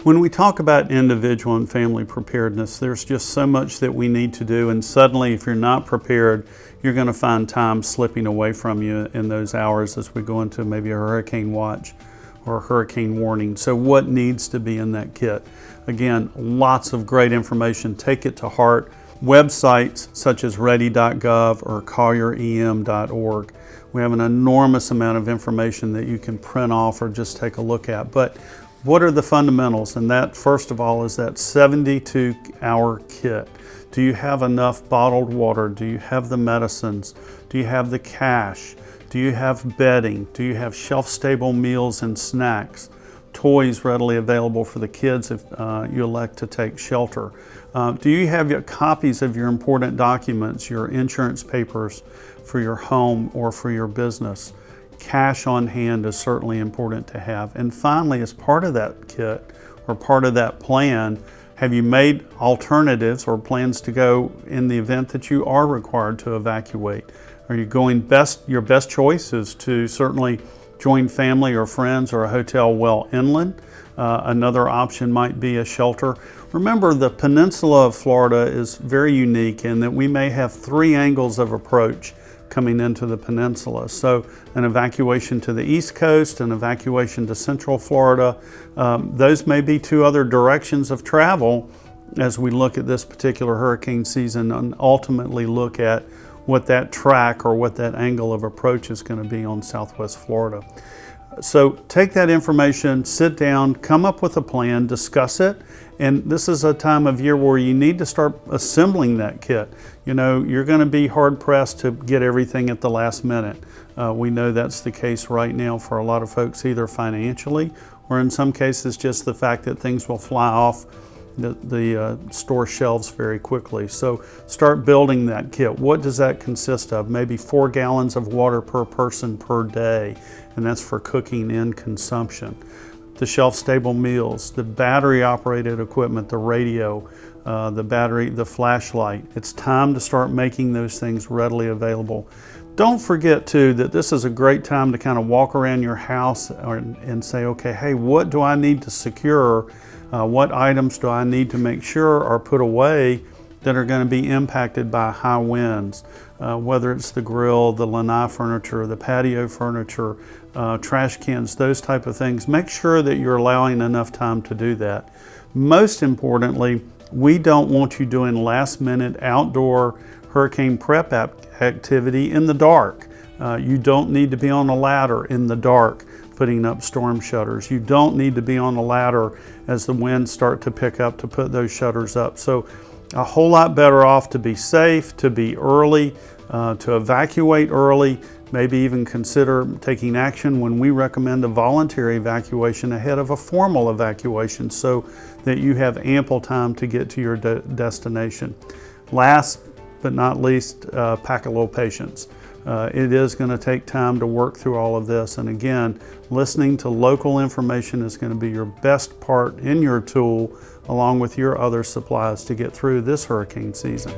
When we talk about individual and family preparedness, there's just so much that we need to do, and suddenly if you're not prepared, you're going to find time slipping away from you in those hours as we go into maybe a hurricane watch or a hurricane warning. So what needs to be in that kit? Again, lots of great information. Take it to heart. Websites such as ready.gov or collierem.org. We have an enormous amount of information that you can print off or just take a look at. But what are the fundamentals? And that, first of all, is that 72-hour kit. Do you have enough bottled water? Do you have the medicines? Do you have the cash? Do you have bedding? Do you have shelf-stable meals and snacks? Toys readily available for the kids if you elect to take shelter? Do you have your copies of your important documents, your insurance papers for your home or for your business? Cash on hand is certainly important to have. And finally, as part of that kit or part of that plan, have you made alternatives or plans to go in the event that you are required to evacuate? Are you going your best choice is to certainly join family or friends or a hotel well inland. Another option might be a shelter. Remember, the peninsula of Florida is very unique in that we may have 3 angles of approach coming into the peninsula. So an evacuation to the East Coast, an evacuation to Central Florida. Those may be 2 other directions of travel as we look at this particular hurricane season and ultimately look at what that track or what that angle of approach is going to be on Southwest Florida. So take that information, sit down, come up with a plan, discuss it, and this is a time of year where you need to start assembling that kit. You know, you're going to be hard pressed to get everything at the last minute. We know that's the case right now for a lot of folks, either financially or in some cases just the fact that things will fly off the store shelves very quickly. So start building that kit. What does that consist of? Maybe 4 gallons of water per person per day, and that's for cooking and consumption. The shelf-stable meals, the battery-operated equipment, the radio, the battery, the flashlight. It's time to start making those things readily available. Don't forget too that this is a great time to kind of walk around your house and say, okay, hey, what do I need to secure? What items do I need to make sure are put away that are going to be impacted by high winds? Whether it's the grill, the lanai furniture, the patio furniture, trash cans, those type of things. Make sure that you're allowing enough time to do that. Most importantly, we don't want you doing last-minute outdoor hurricane prep activity in the dark. You don't need to be on a ladder in the dark putting up storm shutters. You don't need to be on a ladder as the winds start to pick up to put those shutters up. So a whole lot better off to be safe, to be early, to evacuate early, maybe even consider taking action when we recommend a voluntary evacuation ahead of a formal evacuation so that you have ample time to get to your destination. Last but not least, pack a little patience. It is going to take time to work through all of this, and again, listening to local information is going to be your best part in your tool along with your other supplies to get through this hurricane season.